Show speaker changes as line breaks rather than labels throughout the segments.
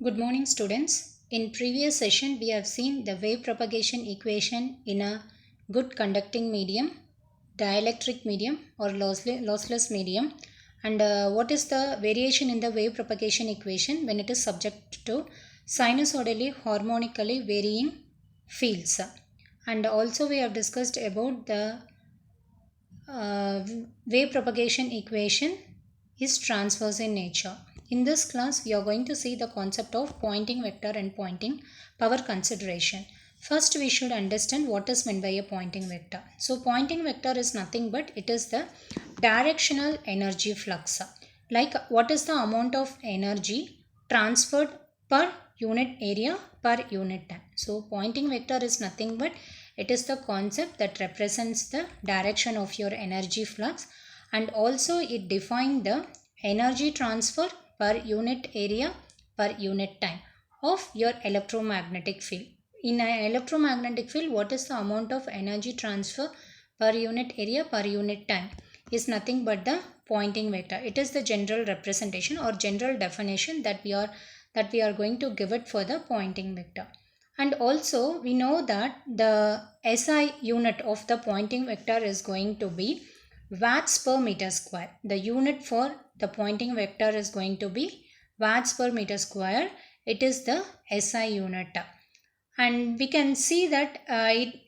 Good morning, students. In previous session, we have seen the wave propagation equation in a good conducting medium, dielectric medium or lossless medium, and what is the variation in the wave propagation equation when it is subject to sinusoidally harmonically varying fields. And also we have discussed about the uh, wave propagation equation is transverse in nature. In this class, we are going to see the concept of Poynting vector and Poynting power consideration. First, we should understand what is meant by a Poynting vector. So, Poynting vector is nothing but it is the directional energy flux. Like what is the amount of energy transferred per unit area per unit time. So, Poynting vector is nothing but it is the concept that represents the direction of your energy flux, and also it defines the energy transfer per unit area per unit time of your electromagnetic field. In an electromagnetic field, what is the amount of energy transfer per unit area per unit time is nothing but the Poynting vector. It is the general representation or general definition that we are going to give it for the Poynting vector. And also we know that the SI unit of the Poynting vector is going to be watts per meter square. The unit for the Poynting vector is going to be watts per meter square. It is the SI unit. And we can see that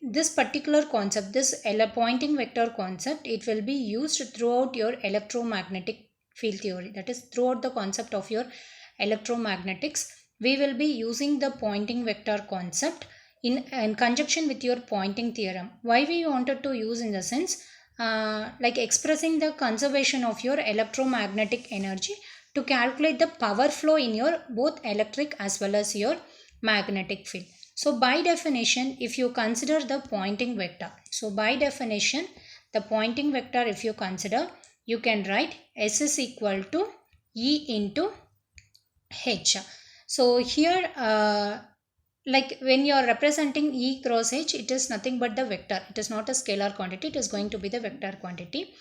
this particular concept, this Poynting vector concept, it will be used throughout your electromagnetic field theory. That is, throughout the concept of your electromagnetics, we will be using the Poynting vector concept in conjunction with your Poynting theorem. Why we wanted to use in the sense like expressing the conservation of your electromagnetic energy to calculate the power flow in your both electric as well as your magnetic field. So by definition, if you consider the Poynting vector, so by definition, the Poynting vector, if you consider, you can write S is equal to E into H. So here, like when you are representing E cross H, it is nothing but the vector. It is not a scalar quantity. It is going to be the vector quantity,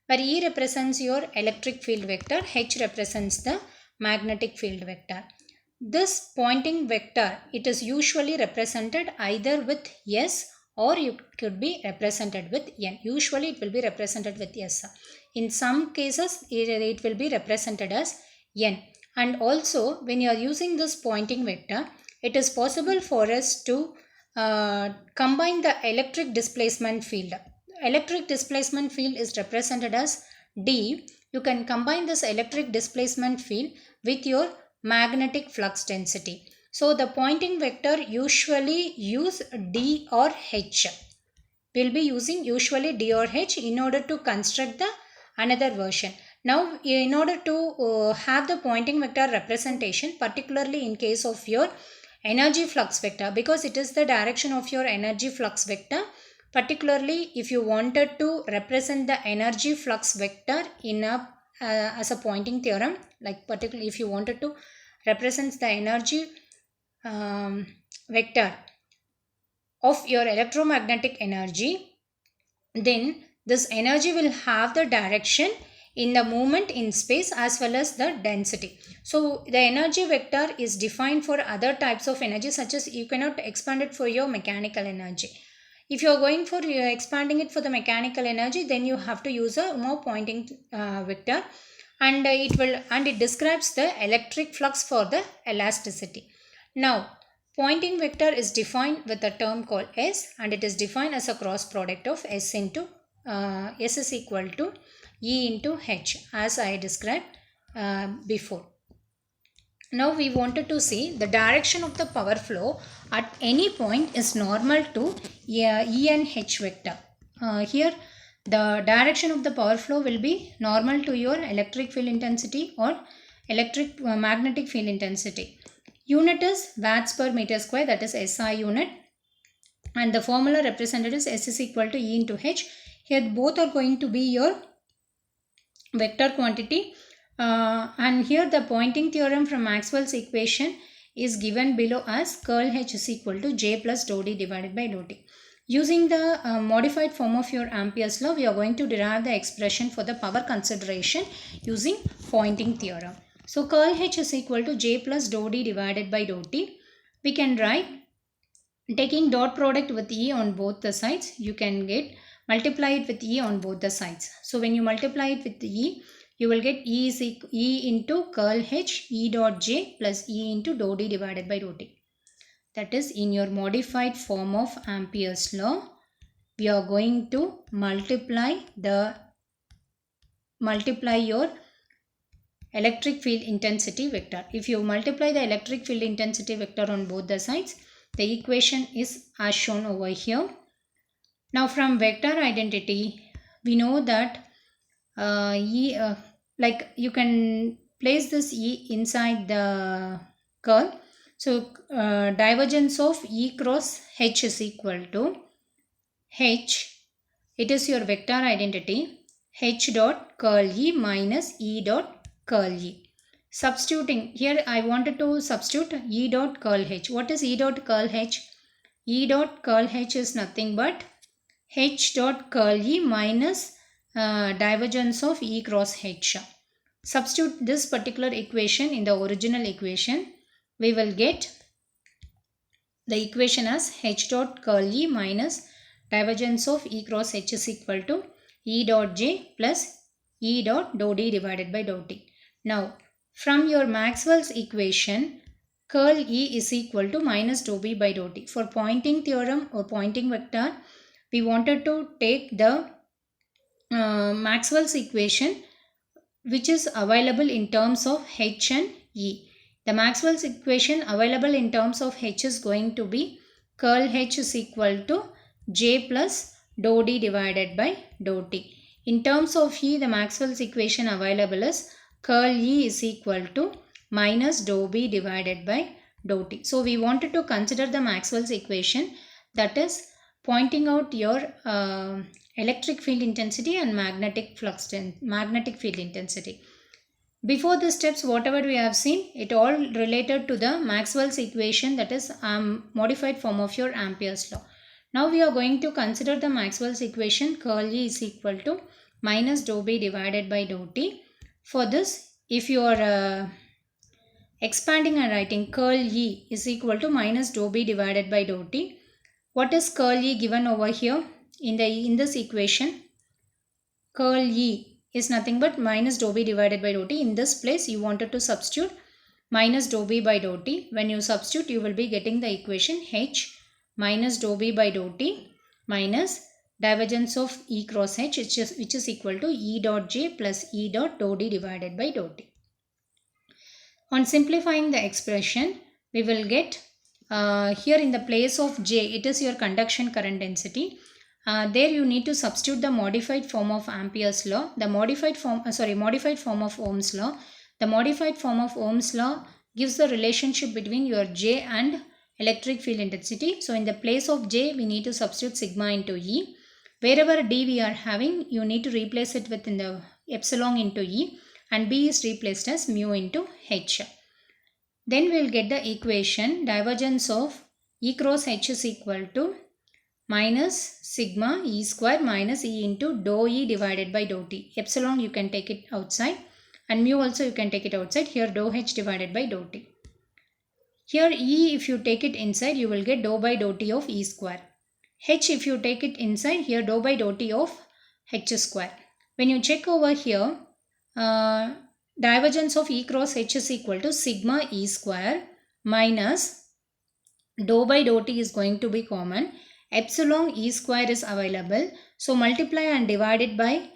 where E represents your electric field vector, H represents the magnetic field vector. This Poynting vector, it is usually represented either with S or it could be represented with N. Usually it will be represented with S. In some cases, it will be represented as N. And also, when you are using this Poynting vector, it is possible for us to combine the electric displacement field. Electric displacement field is represented as D. You can combine this electric displacement field with your magnetic flux density. So the Poynting vector usually use D or H. We'll be using usually D or H in order to construct the another version. Now in order to have the Poynting vector representation, particularly in case of your energy flux vector, because it is the direction of your energy flux vector, particularly if you wanted to represent the energy flux vector in a as a Poynting theorem, like particularly if you wanted to represent the energy vector of your electromagnetic energy, then this energy will have the direction in the movement in space as well as the density. So the energy vector is defined for other types of energy, such as you cannot expand it for your mechanical energy. If you are going for expanding it for the mechanical energy, then you have to use a more Poynting vector, and it describes the electric flux for the elasticity. Now Poynting vector is defined with a term called S, and it is defined as a cross product of S into S is equal to E into H, as I described before. Now we wanted to see the direction of the power flow at any point is normal to E and H vector. Here the direction of the power flow will be normal to your electric field intensity or electric magnetic field intensity. Unit is watts per meter square, that is SI unit, and the formula represented is S is equal to E into H. Here both are going to be your vector quantity. And here the Poynting theorem from Maxwell's equation is given below as curl H is equal to J plus dou D divided by dou T. Using the modified form of your Ampere's law, we are going to derive the expression for the power consideration using Poynting theorem. So curl H is equal to J plus dou D divided by dou T. We can write, taking dot product with E on both the sides, you can get multiply it with E on both the sides. So when you multiply it with E, you will get E is E into curl H E dot J plus E into dou D divided by dou T. That is, in your modified form of Ampere's law, we are going to multiply your electric field intensity vector. If you multiply the electric field intensity vector on both the sides, the equation is as shown over here. Now from vector identity, we know that like you can place this E inside the curl. So divergence of E cross H is equal to H, it is your vector identity, H dot curl E minus E dot curl E. Substituting, here I wanted to substitute E dot curl H. What is E dot curl H? E dot curl H is nothing but H dot curl E minus divergence of E cross H. Substitute this particular equation in the original equation. We will get the equation as H dot curl E minus divergence of E cross H is equal to E dot J plus E dot dou D divided by dou T. Now, from your Maxwell's equation, curl E is equal to minus dou B by dou T. For Poynting theorem or Poynting vector, we wanted to take the Maxwell's equation which is available in terms of H and E. The Maxwell's equation available in terms of H is going to be curl H is equal to J plus dou D divided by dou T. In terms of E, the Maxwell's equation available is curl E is equal to minus dou B divided by dou T. So we wanted to consider the Maxwell's equation, that is pointing out your electric field intensity and magnetic field intensity. Before the steps, whatever we have seen, it all related to the Maxwell's equation, that is modified form of your Ampere's law. Now we are going to consider the Maxwell's equation, curl E is equal to minus dou B divided by dou T. For this, if you are expanding and writing curl E is equal to minus dou B divided by dou T, what is curl E given over here in this equation? Curl E is nothing but minus dou B divided by dou T. In this place, you wanted to substitute minus dou B by dou T. When you substitute, you will be getting the equation H minus dou B by dou T minus divergence of E cross H, which is equal to E dot J plus E dot dou D divided by dou T. On simplifying the expression, we will get here in the place of J, it is your conduction current density. There you need to substitute the modified form of Ampere's law, the modified form of Ohm's law. The modified form of Ohm's law gives the relationship between your J and electric field intensity. So in the place of J, we need to substitute sigma into E. Wherever D we are having, you need to replace it within the epsilon into E, and B is replaced as mu into H. Then we will get the equation divergence of E cross H is equal to minus sigma E square minus E into dou E divided by dou T. Epsilon you can take it outside and mu also you can take it outside. Here dou H divided by dou T. Here E, if you take it inside, you will get dou by dou T of E square. H, if you take it inside, here dou by dou T of H square. When you check over here, divergence of E cross H is equal to sigma E square minus dou by dou T is going to be common. Epsilon E square is available. So multiply and divide it by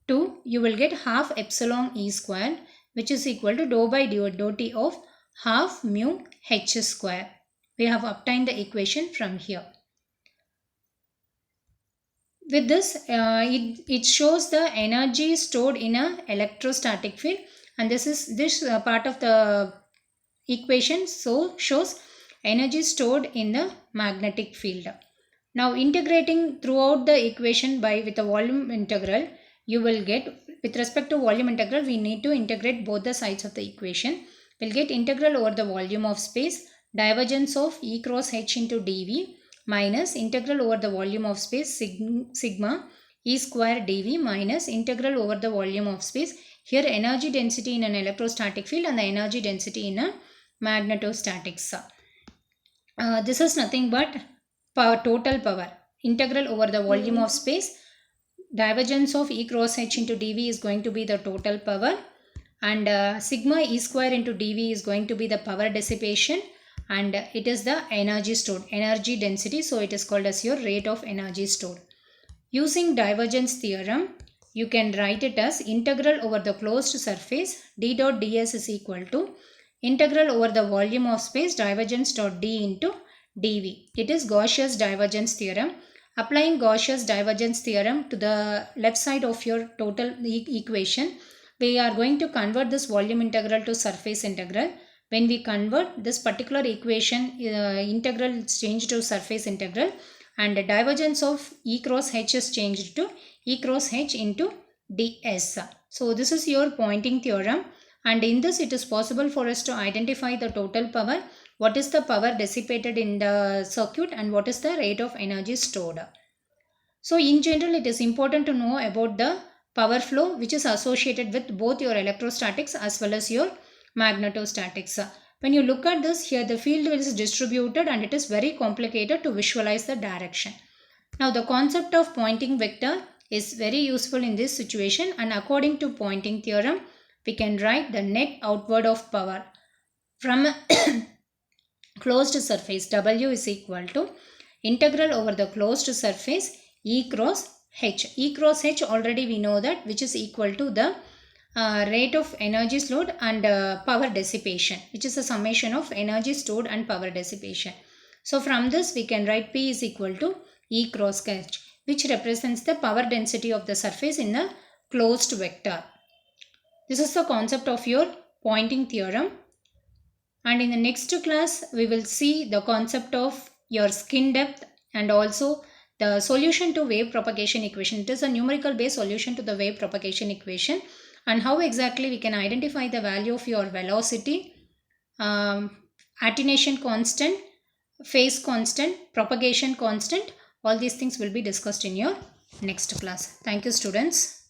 2. You will get half epsilon E square, which is equal to dou by dou T of half mu H square. We have obtained the equation from here. With this, it shows the energy stored in an electrostatic field, and this part of the equation shows energy stored in the magnetic field. Now integrating throughout the equation with a volume integral, you will get, with respect to volume integral, we need to integrate both the sides of the equation. We'll get integral over the volume of space, divergence of E cross H into dV minus integral over the volume of space sigma E square dV minus integral over the volume of space Here energy density in an electrostatic field and the energy density in a magnetostatics. This is nothing but power, total power. Integral over the volume of space. Divergence of E cross H into dV is going to be the total power, and sigma E square into dV is going to be the power dissipation, and it is the energy stored, energy density. So it is called as your rate of energy stored. Using divergence theorem, you can write it as integral over the closed surface d dot ds is equal to integral over the volume of space divergence dot d into dv. It is Gauss's divergence theorem. Applying Gauss's divergence theorem to the left side of your total equation, we are going to convert this volume integral to surface integral. When we convert this particular equation, integral is changed to surface integral, and the divergence of E cross H is changed to E cross H into ds. So this is your Poynting theorem, and in this it is possible for us to identify the total power, what is the power dissipated in the circuit, and what is the rate of energy stored. So in general, it is important to know about the power flow which is associated with both your electrostatics as well as your magnetostatics. When you look at this, here the field is distributed and it is very complicated to visualize the direction. Now the concept of Poynting vector is very useful in this situation, and according to Poynting theorem, we can write the net outward of power from a closed surface W is equal to integral over the closed surface E cross H. E cross H already we know that, which is equal to the rate of energy stored and power dissipation, which is a summation of energy stored and power dissipation. So from this we can write P is equal to E cross H, which represents the power density of the surface in a closed vector. This is the concept of your Poynting theorem. And in the next class, we will see the concept of your skin depth and also the solution to wave propagation equation. It is a numerical based solution to the wave propagation equation, and how exactly we can identify the value of your velocity, attenuation constant, phase constant, propagation constant. All these things will be discussed in your next class. Thank you, students.